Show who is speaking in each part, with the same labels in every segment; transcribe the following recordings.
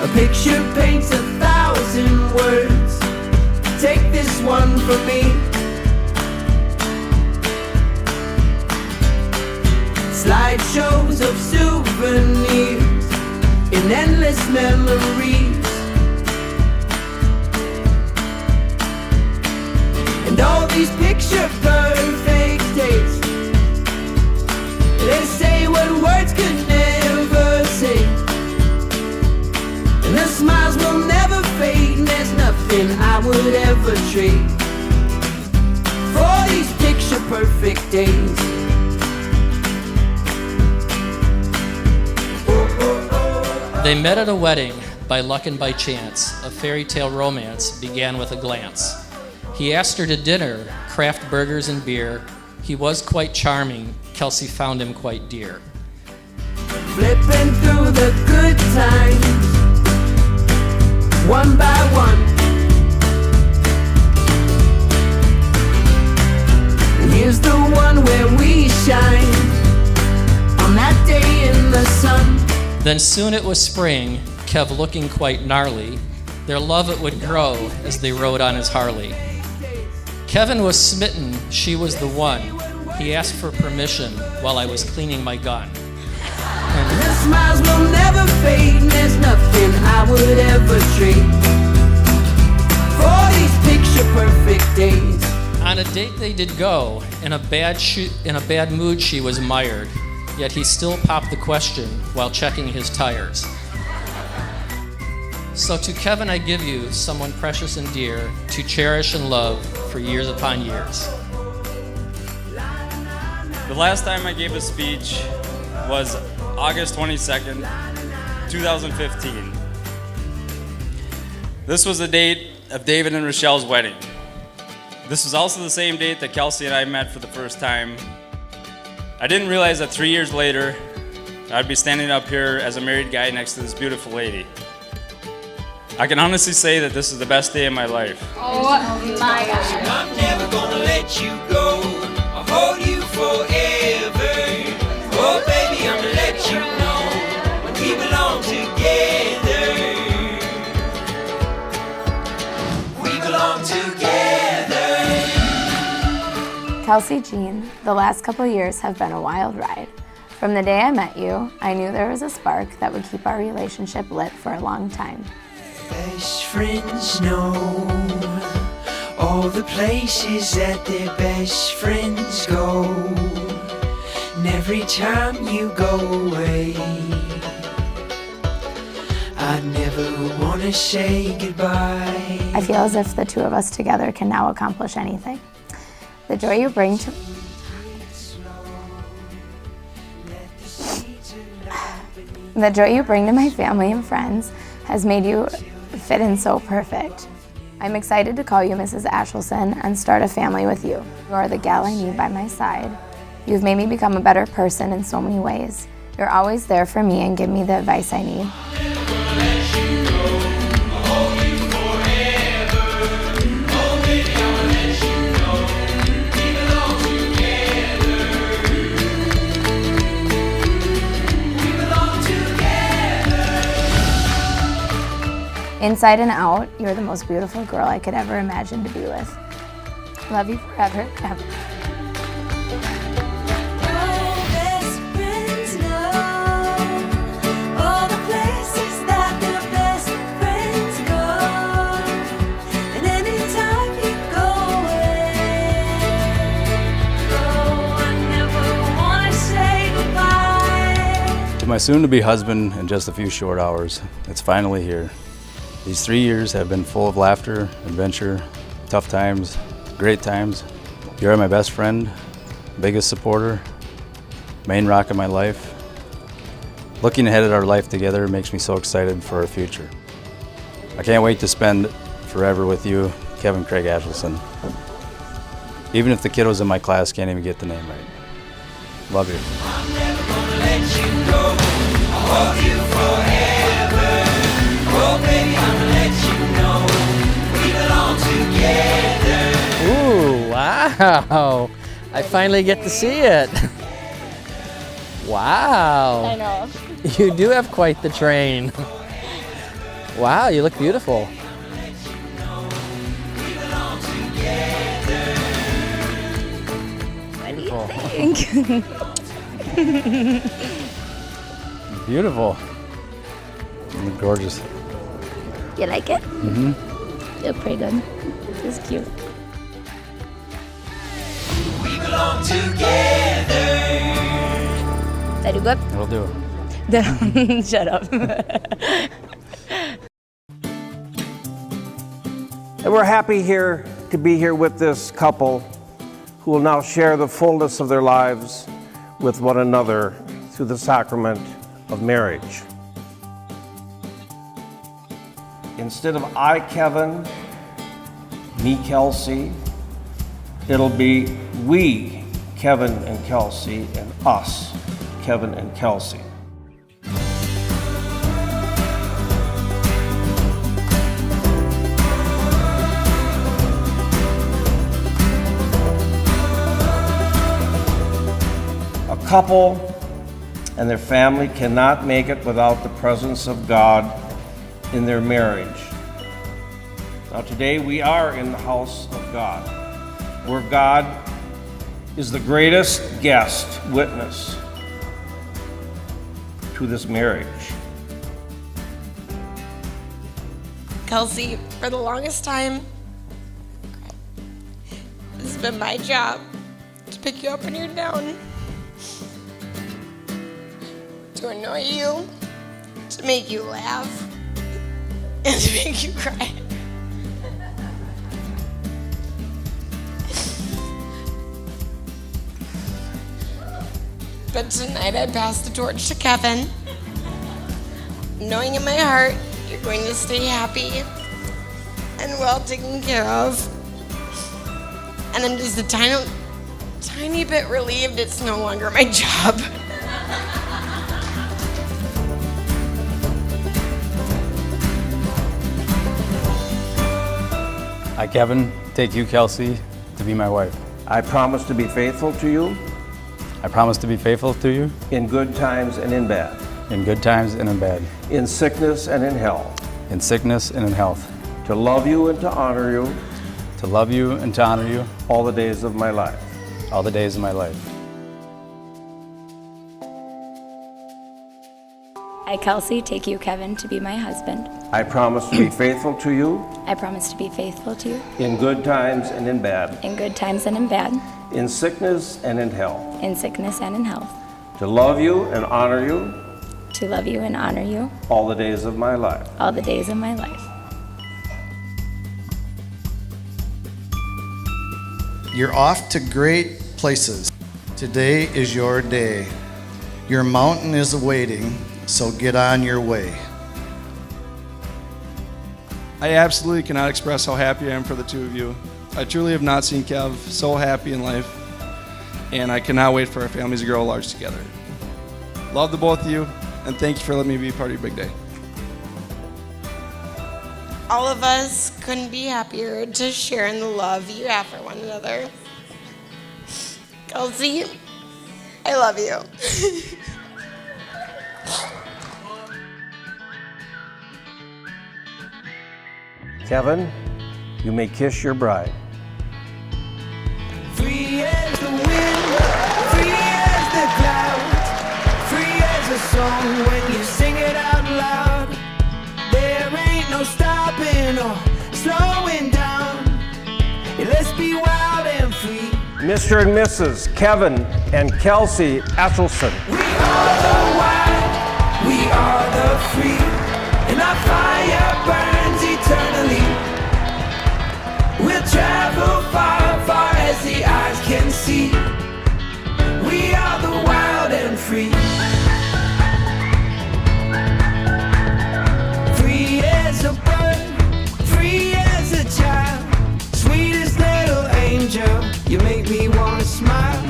Speaker 1: A picture paints 1,000 words. Take this one from me. Slideshows of souvenirs in endless memories. And all these picture perfect days, they say what words could never say. And the smiles will never fade, and there's nothing I would ever trade for these picture perfect days.
Speaker 2: They met at a wedding by luck and by chance. A fairy tale romance began with a glance. He asked her to dinner, craft burgers and beer. He was quite charming. Kelsie found him quite dear.
Speaker 1: Flipping through the good times, one by one. And here's the one where we shine, on that day in the sun.
Speaker 2: Then soon it was spring, Kev looking quite gnarly. Their love it would grow as they rode on his Harley. Kevin was smitten, she was the one. He asked for permission while I was cleaning my gun.
Speaker 1: And the smiles will never fade, and there's nothing I would ever trade for these picture perfect days.
Speaker 2: On a date they did go. In a bad mood she was mired. Yet he still popped the question while checking his tires. So to Kevin I give you someone precious and dear to cherish and love for years upon years.
Speaker 3: The last time I gave a speech was August 22nd, 2015. This was the date of David and Rochelle's wedding. This was also the same date that Kelsie and I met for the first time. I didn't realize that 3 years later, I'd be standing up here as a married guy next to this beautiful lady. I can honestly say that this is the best day of my life.
Speaker 4: Oh my gosh.
Speaker 1: I'm never gonna let you go. I'll hold you forever. Oh baby, I'm gonna let you know we belong together. We belong together.
Speaker 4: Kelsie Jean, the last couple years have been a wild ride. From the day I met you, I knew there was a spark that would keep our relationship lit for a long time.
Speaker 1: Best friends know all the places that their best friends go. And every time you go away, I never wanna say goodbye.
Speaker 4: I feel as if the two of us together can now accomplish anything. The joy you bring to my family and friends has made you fit in so perfect. I'm excited to call you Mrs. Ashelson and start a family with you. You are the gal I need by my side. You've made me become a better person in so many ways. You're always there for me and give me the advice I need. Inside and out, you're the most beautiful girl I could ever imagine to be with. Love you forever, Kevin.
Speaker 3: To my soon-to-be husband in just a few short hours, it's finally here. These 3 years have been full of laughter, adventure, tough times, great times. You're my best friend, biggest supporter, main rock of my life. Looking ahead at our life together makes me so excited for our future. I can't wait to spend forever with you, Kevin Craig Ashelson. Even if the kiddos in my class can't even get the name right. Love you.
Speaker 1: I'm never gonna let you go. I'll hold you forever. Oh baby, I'm gonna let you know we belong together.
Speaker 2: Ooh, wow. I finally get to see it. Wow.
Speaker 4: I know.
Speaker 2: You do have quite the train.
Speaker 5: Wow, you look beautiful.
Speaker 4: What do you think?
Speaker 3: Beautiful. You look gorgeous.
Speaker 4: You like it?
Speaker 3: Mm-hmm.
Speaker 4: You look pretty good. It's cute.
Speaker 1: We belong together.
Speaker 4: Did I do good?
Speaker 3: It'll do.
Speaker 4: Shut up.
Speaker 6: And we're happy here to be here with this couple who will now share the fullness of their lives with one another through the sacrament of marriage. Instead of I, Kevin, me, Kelsie, it'll be we, Kevin and Kelsie, and us, Kevin and Kelsie. A couple and their family cannot make it without the presence of God in their marriage. Now today we are in the house of God, where God is the greatest guest witness to this marriage.
Speaker 7: Kelsie, for the longest time, this has been my job to pick you up when you're down, to annoy you, to make you laugh, and to make you cry. But tonight I pass the torch to Kevin, knowing in my heart you're going to stay happy and well taken care of. And I'm just a tiny bit relieved it's no longer my job.
Speaker 3: I, Kevin, take you, Kelsie, to be my wife.
Speaker 6: I promise to be faithful to you
Speaker 3: I promise to be faithful to you
Speaker 6: in good times and in bad,
Speaker 3: in good times and in bad,
Speaker 6: in sickness and in health,
Speaker 3: in sickness and in health,
Speaker 6: to love you and to honor you
Speaker 3: to love you and to honor you
Speaker 6: all the days of my life.
Speaker 3: all the days of my life.
Speaker 4: I, Kelsie, take you, Kevin, to be my husband.
Speaker 6: I promise to be faithful to you
Speaker 4: I promise to be faithful to you
Speaker 6: in good times and in bad,
Speaker 4: in good times and in bad,
Speaker 6: in sickness and in health,
Speaker 4: in sickness and in health,
Speaker 6: to love you and honor you
Speaker 4: to love you and honor you
Speaker 6: all the days of my life.
Speaker 4: all the days of my life.
Speaker 8: You're off to great places. Today is your day. Your mountain is awaiting, so get on your way.
Speaker 9: I absolutely cannot express how happy I am for the two of you. I truly have not seen Kev so happy in life, and I cannot wait for our families to grow large together. Love the both of you, and thank you for letting me be part of your big day.
Speaker 7: All of us couldn't be happier to share in the love you have for one another. Kelsie, I love you.
Speaker 6: Kevin, you may kiss your bride.
Speaker 1: Free as the wind, free as the clouds, free as a song when you sing it out loud. There ain't no stopping or slowing down. Let's be wild and free.
Speaker 6: Mr. and Mrs. Kevin and Kelsie Ashelson.
Speaker 1: We are the wild, we are the free, and our fire burns eternally. We'll travel far, far as the eyes can see. We are the wild and free. Free as a bird, free as a child, sweetest little angel, you make me wanna smile.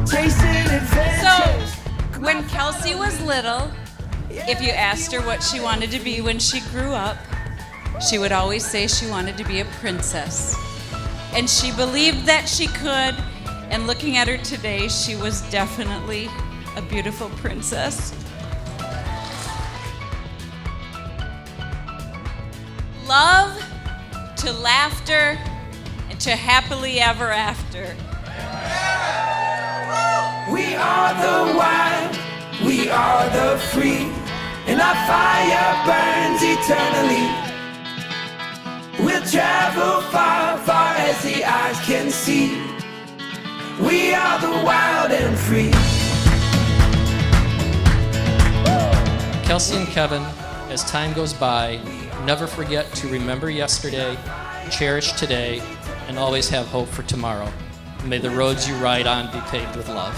Speaker 1: Tasting adventures.
Speaker 10: So, when Kelsie was little, if you asked her what she wanted to be when she grew up, she would always say she wanted to be a princess. And she believed that she could, and looking at her today, she was definitely a beautiful princess. love to laughter and to happily ever after.
Speaker 1: We are the wild, we are the free, and our fire burns eternally. We'll travel far, far as the eyes can see. We are the wild and free.
Speaker 2: Kelsie and Kevin, as time goes by, never forget to remember yesterday, cherish today, and always have hope for tomorrow. May the roads you ride on be paved with love.